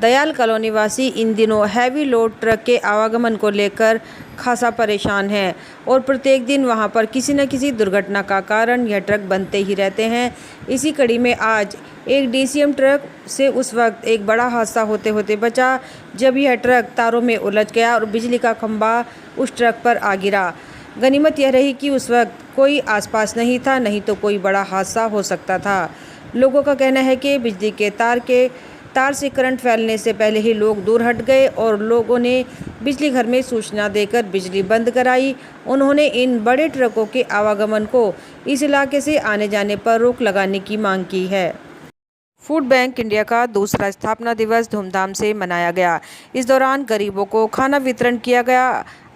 Dayal colony वासी इन दिनों heavy load truck के आवागमन को लेकर खासा परेशान है और प्रत्येक दिन वहां पर किसी न किसी दुर्घटना का कारण यह ट्रक बनते ही रहते हैं। इसी कड़ी में आज एक डीसीएम ट्रक से उस वक्त एक बड़ा हादसा होते होते बचा जब यह ट्रक तारों में उलझ गया और बिजली का खंभा उस ट्रक पर आ गिरा। गनीमत यह रही कि उस वक्त कोई आसपास नहीं था, नहीं तो कोई बड़ा हादसा हो सकता था। लोगों का कहना है कि बिजली के तार से करंट फैलने से पहले ही लोग दूर हट गए और लोगों ने बिजली घर में सूचना देकर बिजली बंद कराई। उन्होंने इन बड़े ट्रकों के आवागमन को इस इलाके से आने जाने पर रोक लगाने की मांग की है। फूड बैंक इंडिया का दूसरा स्थापना दिवस धूमधाम से मनाया गया। इस दौरान गरीबों को खाना वितरण किया गया।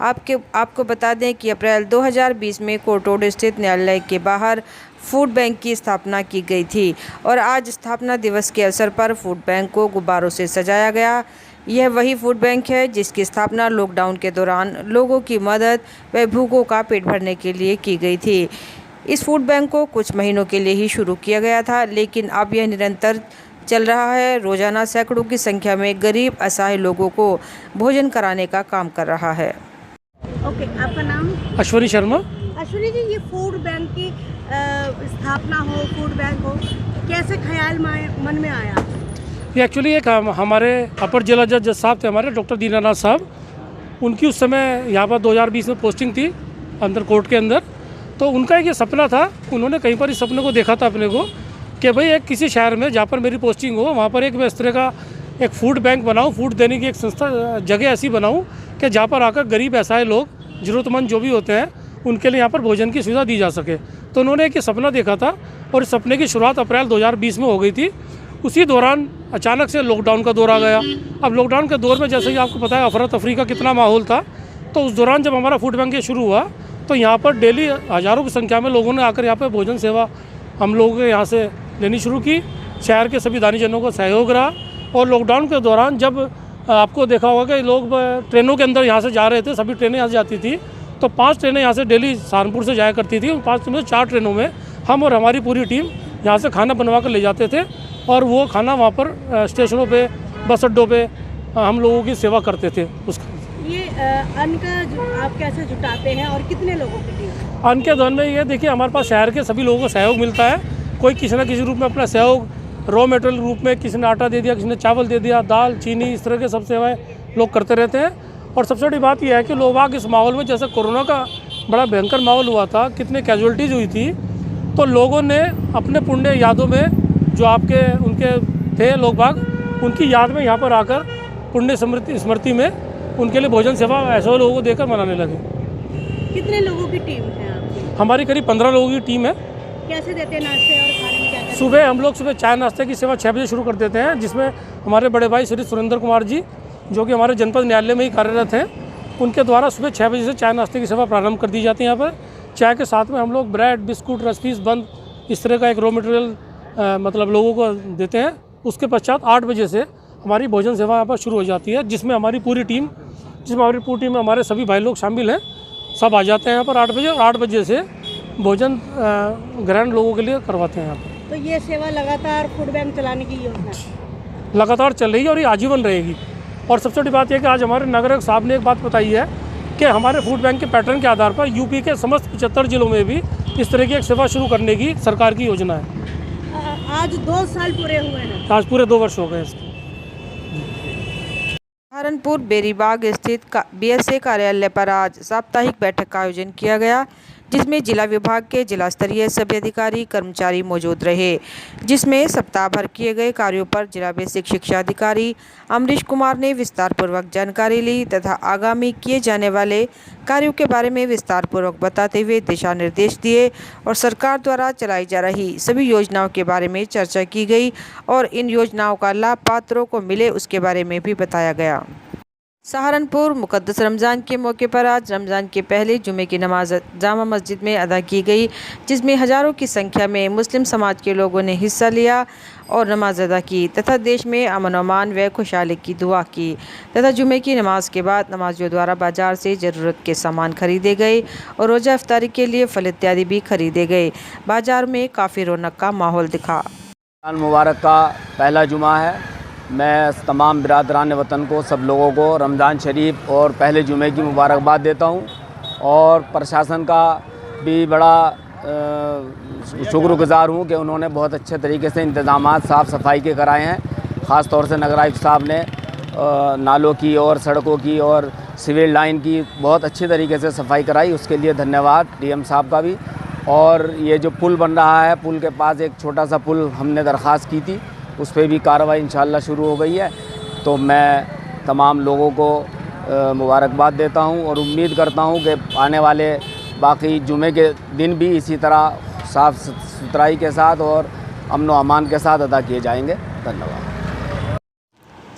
आपको बता दें कि अप्रैल 2020 में कोर्ट रोड स्थित न्यायालय के बाहर फूड बैंक की स्थापना की गई थी और आज स्थापना दिवस के अवसर पर फूड बैंक को गुब्बारों से सजाया गया। यह वही फूड बैंक है जिसकी स्थापना लॉकडाउन के दौरान लोगों की मदद व भूखों का पेट भरने के लिए की गई थी। इस फूड बैंक को कुछ महीनों के लिए ही शुरू किया गया था, लेकिन अब यह निरंतर चल रहा है। रोजाना सैकड़ों की संख्या में गरीब असहाय लोगों को भोजन कराने का काम कर रहा है। ओके, आपका नाम? अश्वनी शर्मा। अश्वनी जी, ये फूड बैंक की स्थापना हो, फूड बैंक हो, कैसे ख्याल मन में आया? ये एक्चुअली एक हमारे अपर जिला जज साहब थे, हमारे डॉक्टर दीनानाथ साहब, उनकी उस समय यहाँ पर 2020 में पोस्टिंग थी अंदर कोर्ट के अंदर। तो उनका एक ये सपना था, उन्होंने कहीं पर इस सपने को देखा था अपने को कि भाई एक किसी शहर में जहाँ पर मेरी पोस्टिंग हो वहाँ पर एक मैं इस तरह का एक फूड बैंक बनाऊँ, फूड देने की एक संस्था जगह ऐसी बनाऊँ कि जहाँ पर आकर गरीब ऐसा लोग ज़रूरतमंद जो भी होते हैं उनके लिए यहाँ पर भोजन की सुविधा दी जा सके। तो उन्होंने एक सपना देखा था और इस सपने की शुरुआत अप्रैल 2020 में हो गई थी। उसी दौरान अचानक से लॉकडाउन का दौर आ गया। अब लॉकडाउन के दौर में जैसे कि आपको पता है अफरा तफरी का कितना माहौल था, तो उस दौरान जब हमारा फूड बैंक ये शुरू हुआ तो यहाँ पर डेली हज़ारों की संख्या में लोगों ने आकर यहाँ पर भोजन सेवा हम लोगों के यहाँ से लेनी शुरू की। शहर के सभी दानीजनों का सहयोग रहा और लॉकडाउन के दौरान जब आपको देखा होगा कि लोग ट्रेनों के अंदर यहाँ से जा रहे थे, सभी ट्रेनें यहाँ से जाती थी, तो 5 ट्रेनें यहाँ से डेली सहारनपुर से जाया करती थी। उन 5 में 4 ट्रेनों में हम और हमारी पूरी टीम यहाँ से खाना बनवा कर ले जाते थे और वो खाना वहाँ पर स्टेशनों पे, बस अड्डों पे हम लोगों की सेवा करते थे। उसका ये अन्न का आप कैसे जुटाते हैं और कितने लोगों की टीम? अन्न के दौरान में ये देखिए हमारे पास शहर के सभी लोगों को सहयोग मिलता है। कोई किसी न किसी रूप में अपना सहयोग रॉ मटेरियल रूप में, किसी ने आटा दे दिया, किसी ने चावल दे दिया, दाल, चीनी, इस तरह के सब सेवाएँ लोग करते रहते हैं। और सबसे बड़ी बात यह है कि लोग इस माहौल में, जैसे कोरोना का बड़ा भयंकर माहौल हुआ था, कितने कैजुअलिटीज़ हुई थी, तो लोगों ने अपने पुण्य यादों में जो उनके थे लोग बाग, उनकी याद में यहाँ पर आकर पुण्य स्मृति में उनके लिए भोजन सेवा ऐसे लोगों को देकर मनाने लगे। कितने लोगों की टीम है आपकी? हमारी करीब 15 लोगों की टीम है। कैसे देते हैं नाश्ते और खाने में? क्या सुबह हम लोग चाय नाश्ते की सेवा 6 बजे शुरू कर देते हैं, जिसमें हमारे बड़े भाई श्री सुरेंद्र कुमार जी जो कि हमारे जनपद न्यायालय में ही कार्यरत हैं, उनके द्वारा सुबह 6 बजे से चाय नाश्ते की सेवा प्रारंभ कर दी जाती है। यहाँ पर चाय के साथ में हम लोग ब्रेड, बिस्कुट, रसपीस, बंद, इस तरह का एक रॉ मटेरियल मतलब लोगों को देते हैं। उसके पश्चात 8 बजे से हमारी भोजन सेवा यहाँ पर शुरू हो जाती है, जिसमें हमारी पूरी टीम में हमारे सभी भाई लोग शामिल हैं। सब आ जाते हैं यहाँ पर 8 बजे और 8 बजे से भोजन ग्रहण लोगों के लिए करवाते हैं यहाँ पर। तो ये सेवा लगातार फूड बैंक चलाने की योजना लगातार चल रही है और ये आजीवन रहेगी। और सबसे बड़ी बात यह कि आज हमारे नगर साहब ने एक बात बताई है कि हमारे फूड बैंक के पैटर्न के आधार पर यूपी के समस्त 75 जिलों में भी इस तरह की एक सेवा शुरू करने की सरकार की योजना है। आज 2 साल पूरे हुए हैं। आज पूरे 2 वर्ष हो गए इसके। सहारनपुर बेरीबाग स्थित बीएसए कार्यालय पर आज साप्ताहिक बैठक का आयोजन किया गया, जिसमें जिला विभाग के जिला स्तरीय सभी अधिकारी कर्मचारी मौजूद रहे, जिसमें सप्ताह भर किए गए कार्यों पर जिला बेसिक शिक्षा अधिकारी अमरीश कुमार ने विस्तार पूर्वक जानकारी ली तथा आगामी किए जाने वाले कार्यों के बारे में विस्तार पूर्वक बताते हुए दिशा निर्देश दिए और सरकार द्वारा चलाई जा रही सभी योजनाओं के बारे में चर्चा की गई और इन योजनाओं का लाभ पात्रों को मिले उसके बारे में भी बताया गया। सहारनपुर मुक़द्दस रमज़ान के मौके पर आज रमज़ान के पहले जुमे की नमाज जामा मस्जिद में अदा की गई, जिसमें हज़ारों की संख्या में मुस्लिम समाज के लोगों ने हिस्सा लिया और नमाज अदा की तथा देश में अमन अमान व खुशहाली की दुआ की तथा जुमे की नमाज के बाद नमाजियों द्वारा बाजार से ज़रूरत के सामान खरीदे गए और रोज़ा इफ्तारी के लिए फल इत्यादि भी खरीदे गए। बाजार में काफ़ी रौनक का माहौल दिखा। मुबारक का पहला जुमा है मैं तमाम बिरादरान वतन को, सब लोगों को रमज़ान शरीफ और पहले जुमे की मुबारकबाद देता हूँ। और प्रशासन का भी बड़ा शुक्रगुज़ार हूँ कि उन्होंने बहुत अच्छे तरीके से इंतज़ामात साफ़ सफाई के कराए हैं। ख़ास तौर से नगर आयुक्त साहब ने नालों की और सड़कों की और सिविल लाइन की बहुत अच्छी तरीके से सफाई कराई, उसके लिए धन्यवाद डीएम साहब का भी। और ये जो पुल बन रहा है, पुल के पास एक छोटा सा पुल हमने दरख्वास्त की थी, उस पर भी कार्रवाई इंशाल्लाह शुरू हो गई है। तो मैं तमाम लोगों को मुबारकबाद देता हूं और उम्मीद करता हूं कि आने वाले बाकी जुमे के दिन भी इसी तरह साफ़ सुथराई के साथ और अमन व अमान के साथ अदा किए जाएंगे। धन्यवाद।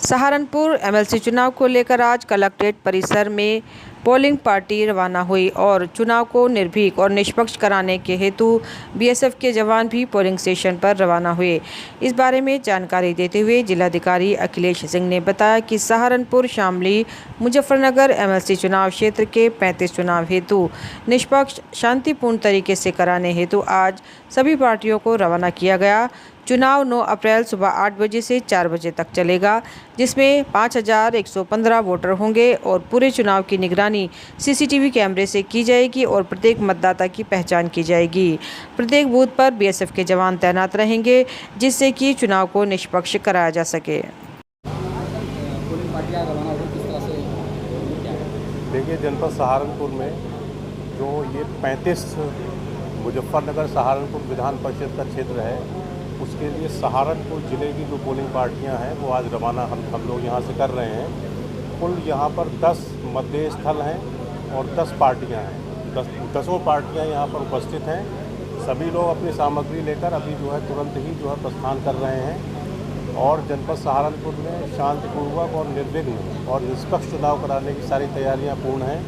सहारनपुर एमएलसी चुनाव को लेकर आज कलेक्ट्रेट परिसर में पोलिंग पार्टी रवाना हुई और चुनाव को निर्भीक और निष्पक्ष कराने के हेतु बीएसएफ के जवान भी पोलिंग स्टेशन पर रवाना हुए। इस बारे में जानकारी देते हुए जिलाधिकारी अखिलेश सिंह ने बताया कि सहारनपुर, शामली, मुजफ्फरनगर एमएलसी चुनाव क्षेत्र के 35 चुनाव हेतु निष्पक्ष शांतिपूर्ण तरीके से कराने हेतु आज सभी पार्टियों को रवाना किया गया। चुनाव 9 अप्रैल सुबह 8 बजे से 4 बजे तक चलेगा, जिसमें 5115 वोटर होंगे और पूरे चुनाव की निगरानी सीसीटीवी कैमरे से की जाएगी और प्रत्येक मतदाता की पहचान की जाएगी। प्रत्येक बूथ पर बीएसएफ के जवान तैनात रहेंगे, जिससे कि चुनाव को निष्पक्ष कराया जा सके। देखिए, जनपद सहारनपुर में जो ये 35 मुजफ्फरनगर सहारनपुर विधान परिषद का क्षेत्र है, उसके लिए सहारनपुर ज़िले की जो पोलिंग पार्टियां हैं वो आज रवाना हम लोग यहां से कर रहे हैं। कुल यहां पर 10 मतदेय स्थल हैं और 10 पार्टियां हैं। 10 पार्टियां यहां पर उपस्थित हैं। सभी लोग अपनी सामग्री लेकर अभी जो है तुरंत ही जो है प्रस्थान कर रहे हैं और जनपद सहारनपुर में शांतिपूर्वक और निर्विघ्न और निष्पक्ष चुनाव कराने की सारी तैयारियाँ पूर्ण हैं।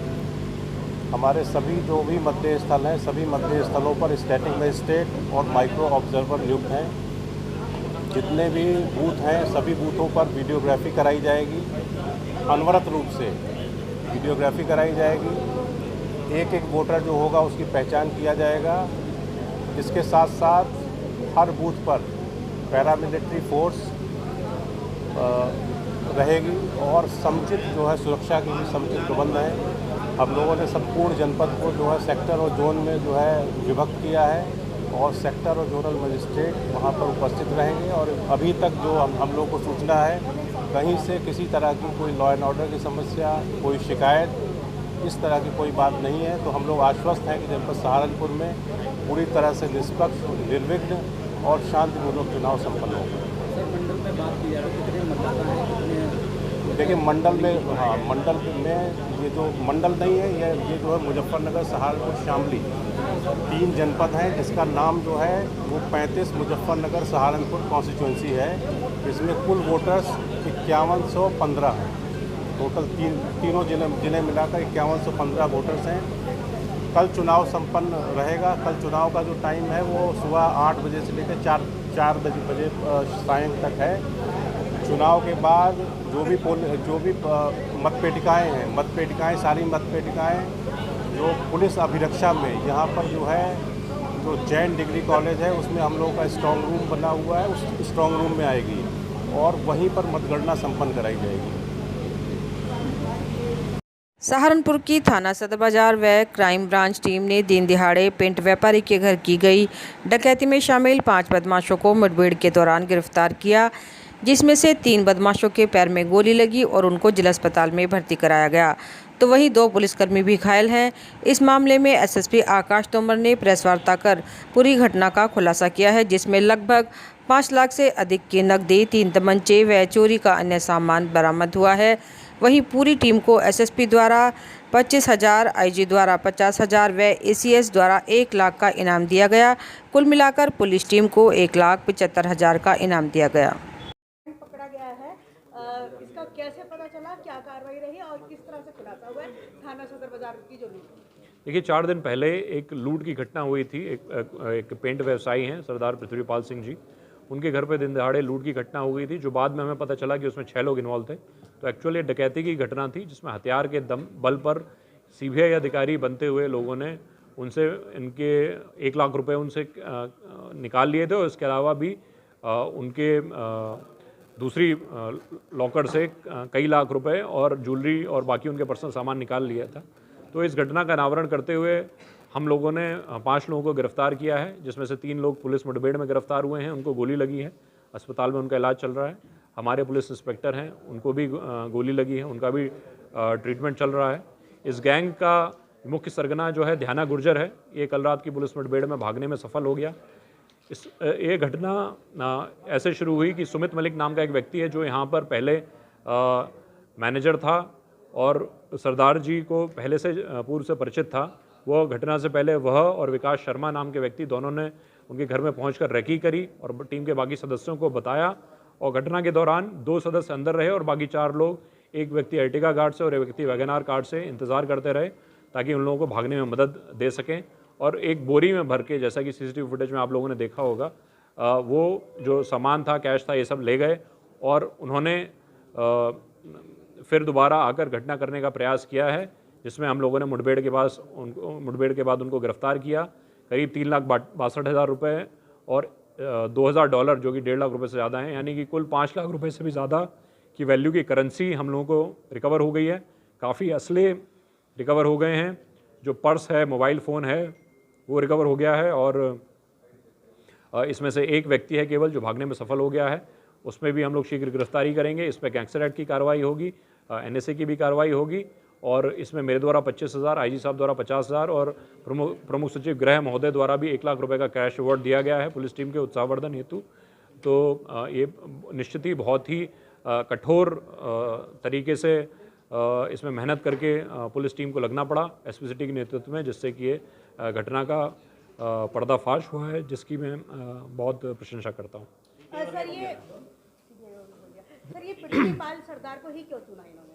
हमारे सभी जो भी मतदेय स्थल हैं, सभी मतदेय स्थलों पर स्टैटिक मजिस्ट्रेट और माइक्रो ऑब्जर्वर नियुक्त हैं। जितने भी बूथ हैं, सभी बूथों पर वीडियोग्राफी कराई जाएगी। अनवरत रूप से वीडियोग्राफी कराई जाएगी। एक एक वोटर जो होगा उसकी पहचान किया जाएगा। इसके साथ साथ हर बूथ पर पैरामिलिट्री फोर्स रहेगी और समुचित जो है सुरक्षा के भी समुचित प्रबंध हैं। हम लोगों ने संपूर्ण जनपद को जो है सेक्टर और जोन में जो है विभक्त किया है और सेक्टर और जोनल मजिस्ट्रेट वहाँ पर उपस्थित रहेंगे। और अभी तक जो हम लोग को सूचना है, कहीं से किसी तरह की कोई लॉ एंड ऑर्डर की समस्या, कोई शिकायत, इस तरह की कोई बात नहीं है। तो हम लोग आश्वस्त हैं कि जनपद सहारनपुर में पूरी तरह से निष्पक्ष, निर्विघ्न और शांतिपूर्वक चुनाव संपन्न होगा। मंडल में बात की जा रही है, कितने मतदाता हैं, कितने? देखिए, मंडल में, हाँ, मंडल में ये जो मंडल नहीं है, ये जो है मुजफ्फरनगर, सहारनपुर, शामली 3 जनपद हैं, जिसका नाम जो है वो 35 मुजफ्फरनगर सहारनपुर कॉन्स्टिट्यूंसी है। इसमें कुल वोटर्स 5115 हैं। टोटल तीनों जिले मिलाकर 5115 वोटर्स हैं। कल चुनाव संपन्न रहेगा। कल चुनाव का जो टाइम है वो सुबह 8 बजे से लेकर 4 बजे सायं तक है। चुनाव के बाद जो भी मतपेटिकाएँ हैं, सारी मतपेटिकाएँ जो पुलिस अभिरक्षा में यहाँ पर जो है जो जैन डिग्री कॉलेज है उसमें हम लोगों का स्ट्रॉन्ग रूम बना हुआ है, उस स्ट्रॉन्ग रूम में आएगी और वहीं पर मतगणना संपन्न कराई जाएगी। सहारनपुर की थाना सदर बाजार व क्राइम ब्रांच टीम ने दिन दिहाड़े पेंट व्यापारी के घर की गई डकैती में शामिल 5 बदमाशों को मुठभेड़ के दौरान गिरफ्तार किया, जिसमें से 3 बदमाशों के पैर में गोली लगी और उनको जिला अस्पताल में भर्ती कराया गया। तो वहीं 2 पुलिसकर्मी भी घायल हैं। इस मामले में एसएसपी आकाश तोमर ने प्रेस वार्ता कर पूरी घटना का खुलासा किया है, जिसमें लगभग 5 लाख से अधिक की नकदी, 3 तमंचे व चोरी का अन्य सामान बरामद हुआ है। वहीं पूरी टीम को एसएसपी द्वारा 25,000, आईजी द्वारा 50,000 व एसीएस द्वारा 1 लाख का इनाम दिया गया। कुल मिलाकर पुलिस टीम को 1,75,000 का इनाम दिया गया। पकड़ा गया है, इसका कैसे पता चला, क्या कार्रवाई रही और किस तरह से खुलासा हुआ है थाना सदर बाजार की जो लूट? देखिए, 4 दिन पहले एक लूट की घटना हुई थी। एक पेंट व्यवसायी हैं सरदार पृथ्वीपाल सिंह जी, उनके घर पे दिन दहाड़े लूट की घटना हो गई थी, जो बाद में हमें पता चला कि उसमें 6 लोग इन्वॉल्व थे। तो एक्चुअली डकैती की घटना थी, जिसमें हथियार के बल पर सीबीआई अधिकारी बनते हुए लोगों ने उनसे इनके 1 लाख रुपए उनसे निकाल लिए थे और इसके अलावा भी उनके दूसरी लॉकर से कई लाख रुपए और ज्वेलरी और बाकी उनके पर्सनल सामान निकाल लिया था। तो इस घटना का अनावरण करते हुए हम लोगों ने 5 लोगों को गिरफ्तार किया है, जिसमें से 3 लोग पुलिस मुठभेड़ में गिरफ्तार हुए हैं, उनको गोली लगी है, अस्पताल में उनका इलाज चल रहा है। हमारे पुलिस इंस्पेक्टर हैं, उनको भी गोली लगी है, उनका भी ट्रीटमेंट चल रहा है। इस गैंग का मुख्य सरगना जो है ध्याना गुर्जर है, ये कल रात की पुलिस मुठभेड़ में भागने में सफल हो गया। ये घटना ऐसे शुरू हुई कि सुमित मलिक नाम का एक व्यक्ति है जो यहाँ पर पहले मैनेजर था और सरदार जी को पहले से पूर्व से परिचित था। वो घटना से पहले वह और विकास शर्मा नाम के व्यक्ति दोनों ने उनके घर में पहुंचकर रेकी करी और टीम के बाकी सदस्यों को बताया। और घटना के दौरान 2 सदस्य अंदर रहे और बाकी 4 लोग, एक व्यक्ति अर्टिगा कार से और एक व्यक्ति वैगनार कार से इंतज़ार करते रहे ताकि उन लोगों को भागने में मदद दे सकें। और एक बोरी में भर के, जैसा कि सीसीटीवी फुटेज में आप लोगों ने देखा होगा, वो जो सामान था, कैश था, ये सब ले गए और उन्होंने फिर दोबारा आकर घटना करने का प्रयास किया है, जिसमें हम लोगों ने मुठभेड़ के बाद उनको गिरफ्तार किया। करीब 3,62,000 रुपये और $2,000 जो कि 1.5 लाख रुपये से ज़्यादा हैं, यानी कि कुल 5 लाख रुपये से भी ज़्यादा की वैल्यू की करेंसी हम लोगों को रिकवर हो गई है। काफ़ी असले रिकवर हो गए हैं, जो पर्स है, मोबाइल फ़ोन है, वो रिकवर हो गया है। और इसमें से एक व्यक्ति है केवल जो भागने में सफल हो गया है, उसमें भी हम लोग शीघ्र गिरफ्तारी करेंगे। इस पर गैंगस्टर एक्ट की कार्रवाई होगी, NSA की भी कार्रवाई होगी और इसमें मेरे द्वारा 25,000, IG साहब द्वारा 50,000 और प्रमुख सचिव गृह महोदय द्वारा भी 1 लाख रुपये का कैश अवार्ड दिया गया है पुलिस टीम के उत्साहवर्धन हेतु। तो ये निश्चित ही बहुत ही कठोर तरीके से इसमें मेहनत करके पुलिस टीम को लगना पड़ा SP सिटी के नेतृत्व में, जिससे कि ये घटना का पर्दाफाश हुआ है, जिसकी मैं बहुत प्रशंसा करता हूँ। सर ये पृथ्वीपाल सरदार को ही क्यों चुना इन्होंने?